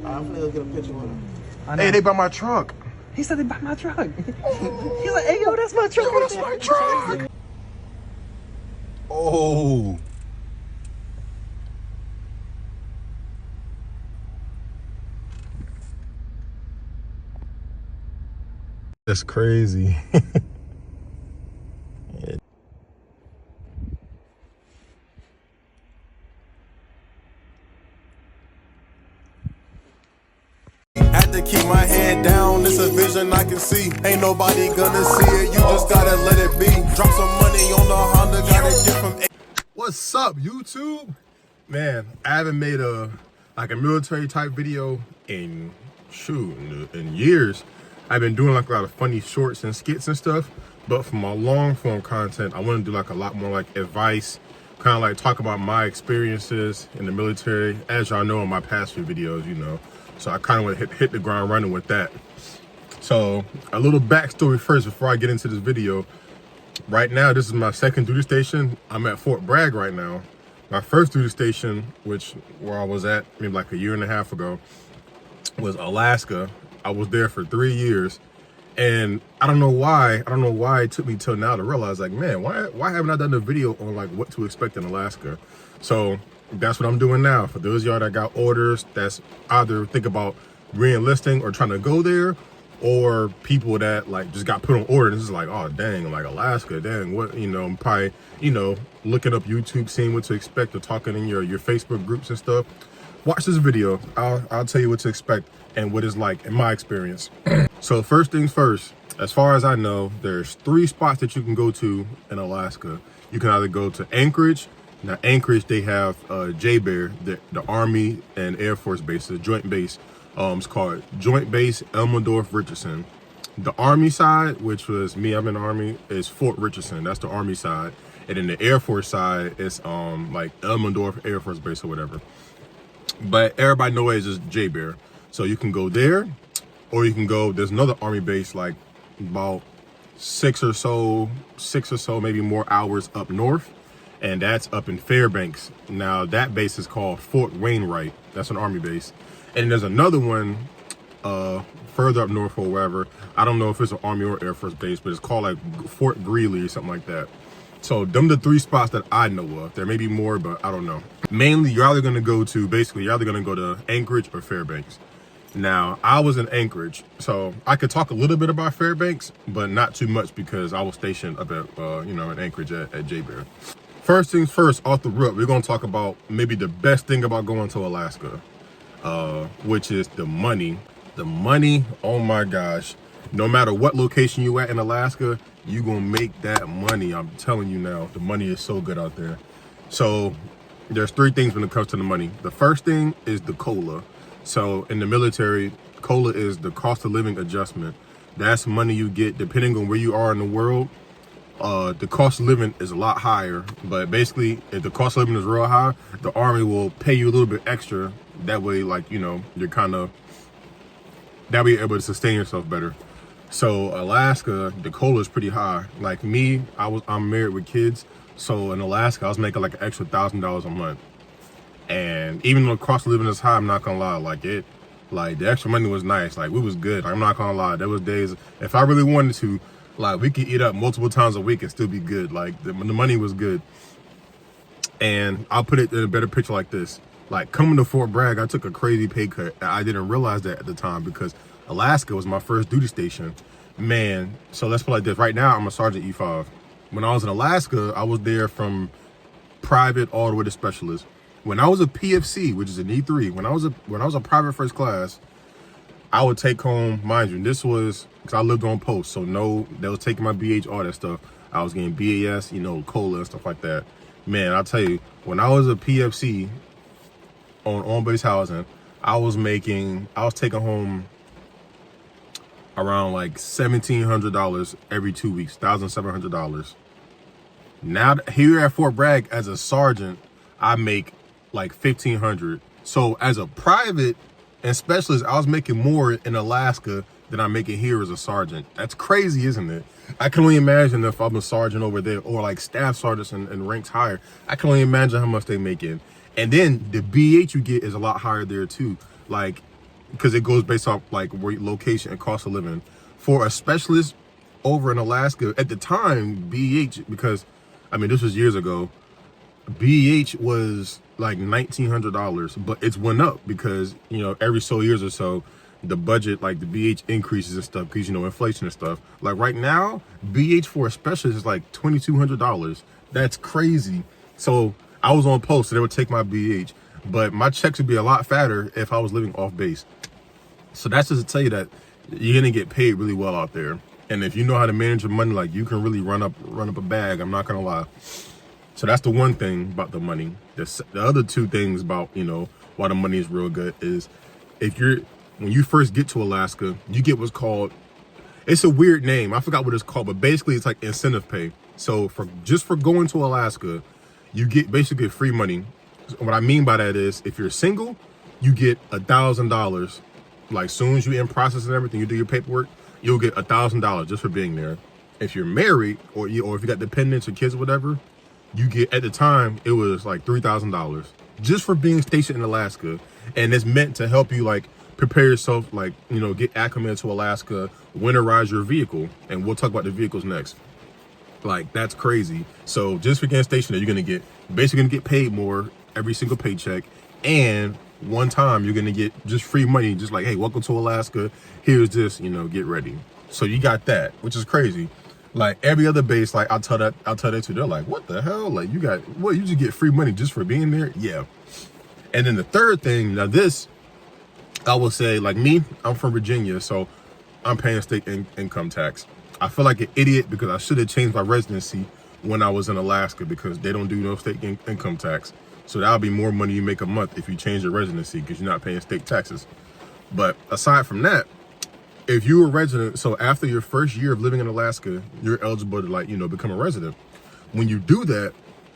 I'm gonna go get a picture with him. Hey, they bought my truck. He said they bought my truck. He's like, hey, yo, that's my truck. Yo, that's my truck. Oh. That's crazy. Had to keep my head down, it's a vision I can see. Ain't nobody gonna see it, you just gotta let it be. Drop some money on the Honda, gotta get from. What's up, YouTube? Man, I haven't made a military type video in years. I've been doing like a lot of funny shorts and skits and stuff, but for my long form content, I want to do like a lot more like advice, kind of like talk about my experiences in the military. As y'all know in my past few videos, you know, so I kind of want to hit the ground running with that. So a little backstory first before I get into this video. Right now, this is my second duty station. I'm at Fort Bragg right now. My first duty station, where I was at maybe like a year and a half ago, was Alaska. I was there for 3 years, and I don't know why it took me till now to realize, like, man, why haven't I done a video on like what to expect in Alaska? So that's what I'm doing now. For those of y'all that got orders, that's either think about re-enlisting or trying to go there, or people that like just got put on order and it's like, oh dang, like Alaska, dang, what, you know, probably, you know, looking up YouTube, seeing what to expect, or talking in your Facebook groups and stuff. Watch this video. I'll tell you what to expect and what it's like in my experience. So first things first, as far as I know, there's 3 spots that you can go to in Alaska. You can either go to Anchorage. Now Anchorage, they have Jber, the Army and Air Force base, the joint base. It's called Joint Base Elmendorf, Richardson. The Army side, which was me, I'm in the Army, is Fort Richardson. That's the Army side. And then the Air Force side is like Elmendorf Air Force Base or whatever. But everybody knows it's just Jber. So you can go there, or you can go, there's another Army base like about 6 or so, maybe more hours up north. And that's up in Fairbanks. Now that base is called Fort Wainwright. That's an Army base. And there's another one further up north or wherever. I don't know if it's an Army or Air Force base, but it's called like Fort Greeley or something like that. So them the 3 spots that I know of. There may be more, but I don't know. Mainly, you're either gonna go to Anchorage or Fairbanks. Now, I was in Anchorage, so I could talk a little bit about Fairbanks, but not too much because I was stationed up at, in Anchorage at Jber. First things first, off the rip, we're gonna talk about maybe the best thing about going to Alaska, which is the money. The money, oh my gosh. No matter what location you at in Alaska, you gonna make that money. I'm telling you now, the money is so good out there. So there's 3 things when it comes to the money. The first thing is the COLA. So in the military, COLA is the cost of living adjustment. That's money you get depending on where you are in the world. The cost of living is a lot higher, but basically if the cost of living is real high, the Army will pay you a little bit extra. That way, like, you know, that way you're able to sustain yourself better. So Alaska, the COLA is pretty high. Like me, I'm married with kids. So in Alaska, I was making like an extra $1,000 a month. And even though the cost of living is high, I'm not gonna lie, like the extra money was nice. Like, we was good. I'm not gonna lie. There was days, if I really wanted to, like, we could eat up multiple times a week and still be good. Like, the money was good. And I'll put it in a better picture like this. Like, coming to Fort Bragg, I took a crazy pay cut. I didn't realize that at the time because Alaska was my first duty station. Man, so let's put it like this. Right now, I'm a Sergeant E5. When I was in Alaska, I was there from private all the way to specialist. When I was a PFC, which is an E3, when I was a private first class, I would take home, mind you, this was because I lived on post, so no, they was taking my BH, all that stuff. I was getting BAS, you know, COLA and stuff like that. Man, I'll tell you, when I was a PFC on base housing, I was taking home around like $1,700 every 2 weeks, $1,700. Now here at Fort Bragg as a sergeant, I make like $1,500. So as a private and specialist, I was making more in Alaska than I'm making here as a sergeant. That's crazy, isn't it? I can only imagine if I'm a sergeant over there, or like staff sergeants and ranks higher. I can only imagine how much they making. And then the BH you get is a lot higher there too. Like because it goes based off like location and cost of living. For a specialist over in Alaska at the time, BEH, because I mean this was years ago, BEH was like $1,900, but it's went up because, you know, every so years or so the budget, like the BH increases and stuff because, you know, inflation and stuff. Like right now, BH for a specialist is like $2,200. That's crazy. So I was on post, so they would take my BH, but my checks would be a lot fatter if I was living off base. So that's just to tell you that you're gonna get paid really well out there. And if you know how to manage your money, like you can really run up a bag. I'm not gonna lie. So that's the one thing about the money. The other two things about, you know, why the money is real good is when you first get to Alaska, you get what's called, it's a weird name. I forgot what it's called, but basically it's like incentive pay. So for going to Alaska, you get basically free money. What I mean by that is if you're single, you get $1,000. Like soon as you in process and everything, you do your paperwork, you'll get $1,000 just for being there. If you're married or if you got dependents or kids or whatever, you get, at the time, it was like $3,000 just for being stationed in Alaska. And it's meant to help you like prepare yourself, like, you know, get acclimated to Alaska, winterize your vehicle. And we'll talk about the vehicles next. Like, that's crazy. So just for getting stationed there, you're basically gonna get paid more every single paycheck. And one time you're gonna get just free money, just like, hey, welcome to Alaska. Here's this, you know, get ready. So you got that, which is crazy. Like every other base, like I'll tell that too. They're like, what the hell? Like you just get free money just for being there? Yeah. And then the third thing, now this, I will say, like me, I'm from Virginia, so I'm paying state income tax. I feel like an idiot because I should have changed my residency when I was in Alaska because they don't do no state income tax. So that'll be more money you make a month if you change your residency because you're not paying state taxes. But aside from that, if you're a resident, so after your first year of living in Alaska, you're eligible to, like, you know, become a resident. When you do that,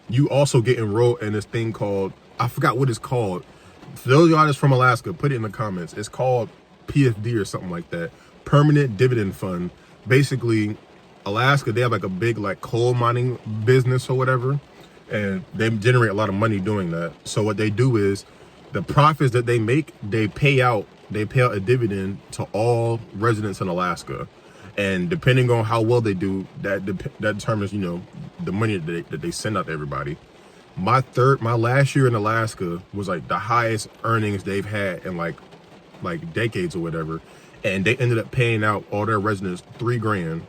you also get enrolled in this thing called, I forgot what it's called. For those of y'all that's from Alaska, put it in the comments. It's called PFD or something like that. Permanent Dividend Fund. Basically, Alaska, they have like a big like coal mining business or whatever, and they generate a lot of money doing that. So what they do is the profits that they make, they pay out a dividend to all residents in Alaska. And depending on how well they do, that determines, you know, the money that they send out to everybody. My last year in Alaska was like the highest earnings they've had in like decades or whatever. And they ended up paying out all their residents $3,000.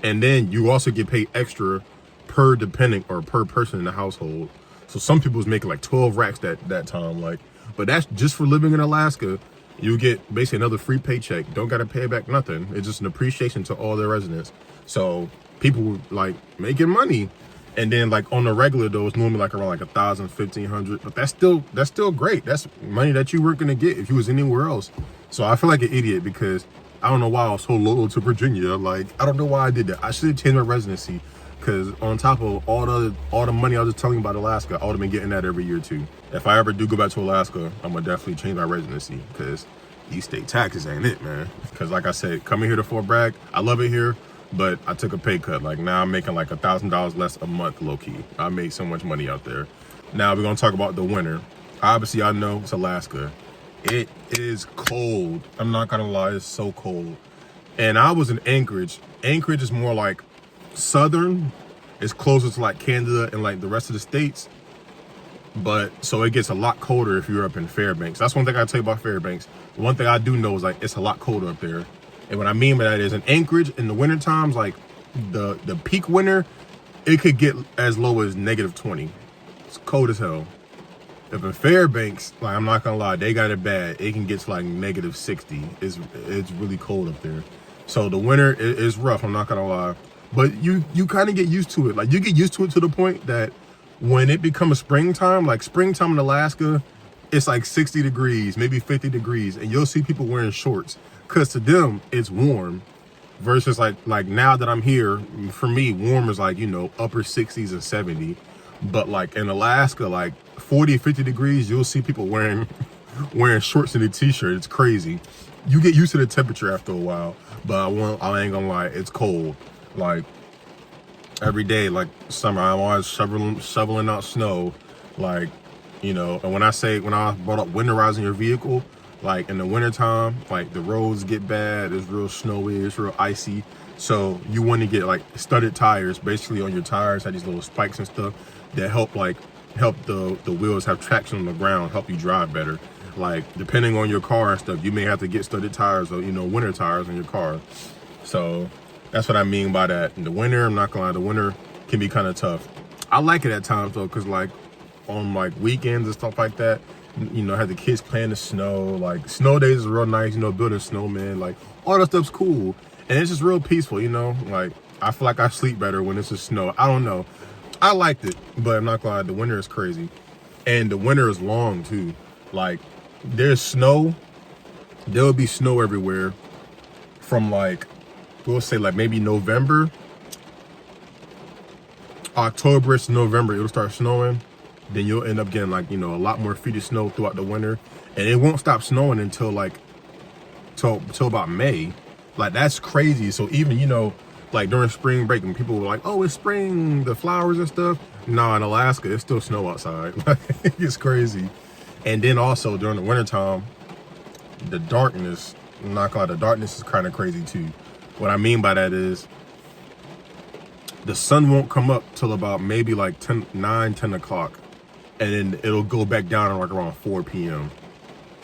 And then you also get paid extra per dependent or per person in the household. So some people was making like 12 racks that time. Like, but that's just for living in Alaska. You get basically another free paycheck. Don't got to pay back nothing. It's just an appreciation to all their residents. So people like making money. And then like on the regular though, it's normally like around like $1,000, $1,500. But that's still great. That's money that you weren't gonna get if you was anywhere else. So I feel like an idiot because I don't know why I was so loyal to Virginia. Like I don't know why I did that. I should have changed my residency because on top of all the money I was just telling you about Alaska, I would have been getting that every year too. If I ever do go back to Alaska, I'm gonna definitely change my residency because these state taxes ain't it, man. Because like I said, coming here to Fort Bragg, I love it here. But I took a pay cut. Like now I'm making like $1,000 less a month, low key. I made so much money out there. Now we're gonna talk about the winter. Obviously, I know it's Alaska. It is cold. I'm not gonna lie, it's so cold. And I was in Anchorage. Anchorage is more like southern. It's closer to like Canada and like the rest of the states. But so it gets a lot colder if you're up in Fairbanks. That's one thing I tell you about Fairbanks. One thing I do know is like it's a lot colder up there. And what I mean by that is in Anchorage in the winter times, like the peak winter, it could get as low as -20. It's cold as hell. If in Fairbanks, like I'm not gonna lie, they got it bad. It can get to like -60. It's really cold up there. So the winter is rough, I'm not gonna lie. But you kind of get used to it. Like you get used to it to the point that when it becomes springtime, like springtime in Alaska, it's like 60 degrees, maybe 50 degrees, and you'll see people wearing shorts. Cause to them it's warm versus like now that I'm here, for me, warm is like, you know, upper 60s and 70. But like in Alaska, like 40, 50 degrees, you'll see people wearing shorts and a t-shirt. It's crazy. You get used to the temperature after a while, but I ain't gonna lie, it's cold. Like every day, like summer, I'm always shoveling out snow. Like, you know, and when I brought up winterizing your vehicle, Like in the wintertime, like the roads get bad, it's real snowy, it's real icy. So you want to get like studded tires basically on your tires, have these little spikes and stuff that help the wheels have traction on the ground, help you drive better. Like depending on your car and stuff, you may have to get studded tires or, you know, winter tires on your car. So that's what I mean by that. In the winter, I'm not gonna lie, the winter can be kind of tough. I like it at times though, cause like on like weekends and stuff like that, you know, have the kids playing the snow. Like snow days is real nice, you know, building snowmen, like all that stuff's cool. And it's just real peaceful, you know? Like I feel like I sleep better when it's just snow. I don't know. I liked it, but I'm not gonna lie, the winter is crazy. And the winter is long too. Like there's snow, there'll be snow everywhere from like, we'll say like maybe November, October to November, it'll start snowing. Then you'll end up getting like, you know, a lot more feet of snow throughout the winter. And it won't stop snowing until like, till about May. Like that's crazy. So even, you know, like during spring break when people were like, oh, it's spring, the flowers and stuff. Nah, in Alaska, it's still snow outside. Like it's crazy. And then also during the wintertime, the darkness, I'm not gonna lie, the darkness is kind of crazy too. What I mean by that is the sun won't come up till about maybe like 10 o'clock. And then it'll go back down like around 4 p.m.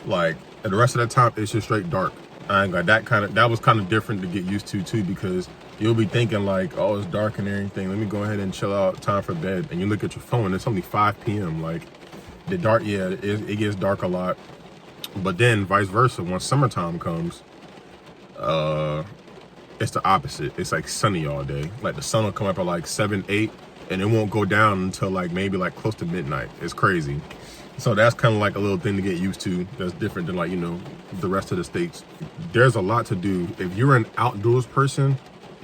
Like, and the rest of that time, it's just straight dark. I ain't got that was kind of different to get used to too, because you'll be thinking like, oh, it's dark and everything. Let me go ahead and chill out, time for bed. And you look at your phone, it's only 5 p.m. Like, the dark, yeah, it gets dark a lot. But then vice versa, when summertime comes, it's the opposite. It's like sunny all day. Like the sun will come up at like 7, 8, and it won't go down until like maybe like close to midnight. It's crazy. So that's kind of like a little thing to get used to. That's different than like, you know, the rest of the states. There's a lot to do. If you're an outdoors person,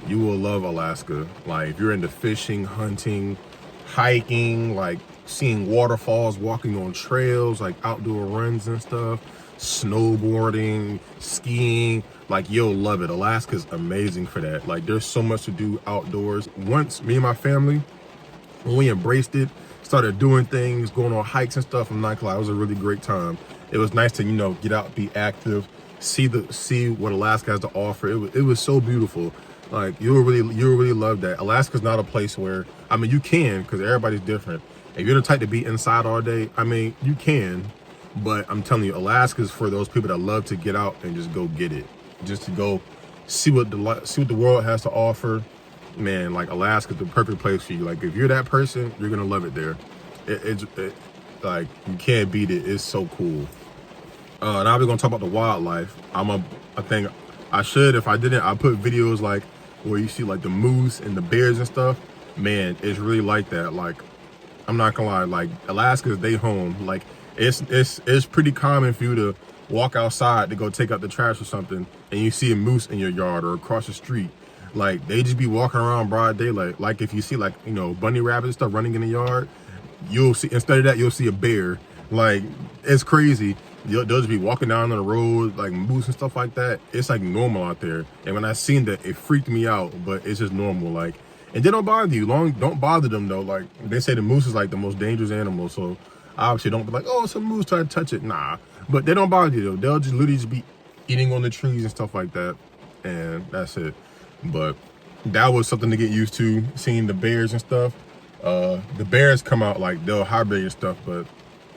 you will love Alaska. Like if you're into fishing, hunting, hiking, like seeing waterfalls, walking on trails, like outdoor runs and stuff, snowboarding, skiing, like you'll love it. Alaska's amazing for that. Like there's so much to do outdoors. Once me and my family, when we embraced it, started doing things, going on hikes and stuff from nightclub, it was a really great time. It was nice to, you know, get out, be active, see what Alaska has to offer. It was so beautiful. Like you'll really love that. Alaska's not a place where, I mean, you can, because everybody's different. If you're the type to be inside all day, I mean, you can, but I'm telling you, Alaska's for those people that love to get out and just go get it, just to go see what the world has to offer. Man, like Alaska's the perfect place for you. Like if you're that person, you're gonna love it there. It's like you can't beat it. It's so cool. Now we're gonna talk about the wildlife. I think I should, if I didn't, I put videos like where you see like the moose and the bears and stuff. Man, it's really like that. Like I'm not gonna lie, like Alaska's they home. Like it's pretty common for you to walk outside to go take out the trash or something, and you see a moose in your yard or across the street. Like they just be walking around broad daylight. Like if you see like, you know, bunny rabbits and stuff running in the yard, you'll see, instead of that, you'll see a bear. Like it's crazy. They'll just be walking down on the road, like moose and stuff like that. It's like normal out there. And when I seen that, it freaked me out, but it's just normal. Like, and they don't bother you. Don't bother them though. Like they say the moose is like the most dangerous animal. So obviously don't be like, oh, it's a moose, try to touch it. Nah, but they don't bother you though. They'll just literally just be eating on the trees and stuff like that. And that's it. But that was something to get used to, seeing the bears and stuff. The bears come out, like they'll hibernate and stuff, but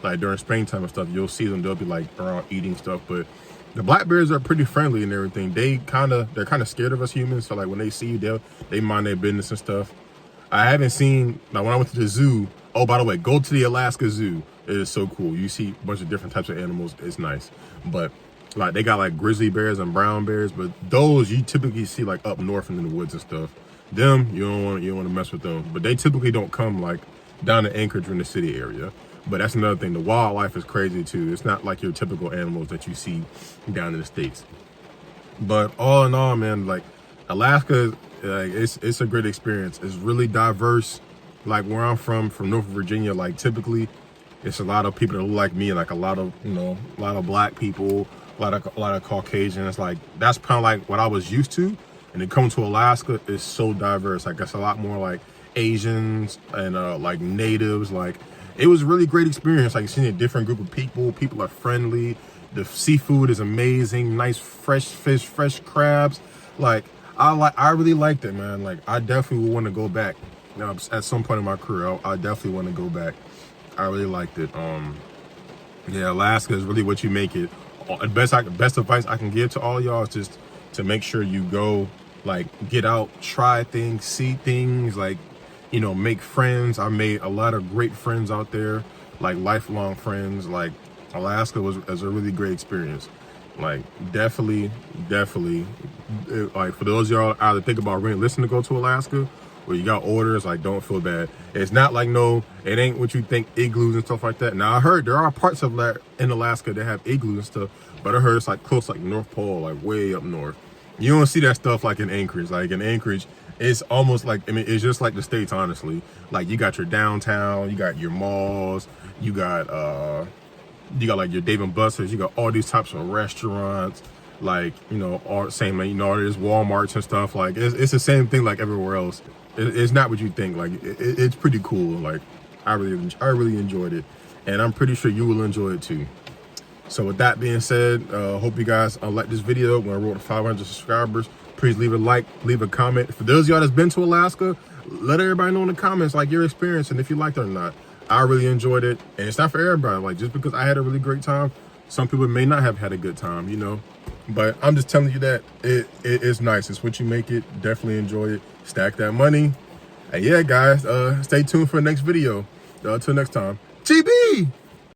like during springtime and stuff, you'll see them, they'll be like around eating stuff. But the black bears are pretty friendly and everything. They're kind of scared of us humans. So like when they see you, they mind their business and stuff. I haven't seen, like when I went to the zoo, oh, by the way, go to the Alaska Zoo. It is so cool. You see a bunch of different types of animals. It's nice. But like they got like grizzly bears and brown bears, but those you typically see like up north in the woods and stuff. Them, you don't want to mess with them. But they typically don't come like down to Anchorage or in the city area. But that's another thing. The wildlife is crazy too. It's not like your typical animals that you see down in the States. But all in all, man, like Alaska, like it's a great experience. It's really diverse. Like where I'm from Norfolk, Virginia, like typically it's a lot of people that look like me, like a lot of black people, a lot of Caucasians. It's like that's kind of like what I was used to. And then coming to Alaska is so diverse. Like it's a lot more like Asians and like natives. Like it was a really great experience. Like seeing a different group of people. People are friendly. The seafood is amazing. Nice fresh fish, fresh crabs. Like I really liked it, man. Like I definitely would want to go back. Now at some point in my career, I definitely want to go back. I really liked it. Yeah, Alaska is really what you make it. Best advice I can give to all y'all is just to make sure you go, like, get out, try things, see things, like, you know, make friends. I made a lot of great friends out there, like lifelong friends. Like Alaska was a really great experience. Like definitely, like for those of y'all either think about listen to go to Alaska, or you got orders, like don't feel bad. It's not like, no, it ain't what you think, igloos and stuff like that. Now I heard there are parts of that in Alaska that have igloos and stuff, but I heard it's like close, like North Pole, like way up north. You don't see that stuff like in Anchorage. Like in Anchorage, it's almost like, I mean, it's just like the States, honestly. Like you got your downtown, you got your malls, you got like your Dave and Buster's, you got all these types of restaurants, like, you know, all same, you know, there's Walmarts and stuff. Like it's the same thing like everywhere else. It's not what you think. Like it's pretty cool. Like I really enjoyed it, and I'm pretty sure you will enjoy it too. So with that being said, hope you guys like this video. When I roll to 500 subscribers, please leave a like, leave a comment. For those of y'all that's been to Alaska, let everybody know in the comments like your experience and if you liked it or not. I really enjoyed it, and it's not for everybody. Like just because I had a really great time, some people may not have had a good time, you know. But I'm just telling you that it is nice. It's what you make it. Definitely enjoy it. Stack that money. And yeah, guys, stay tuned for the next video. Till next time. GB!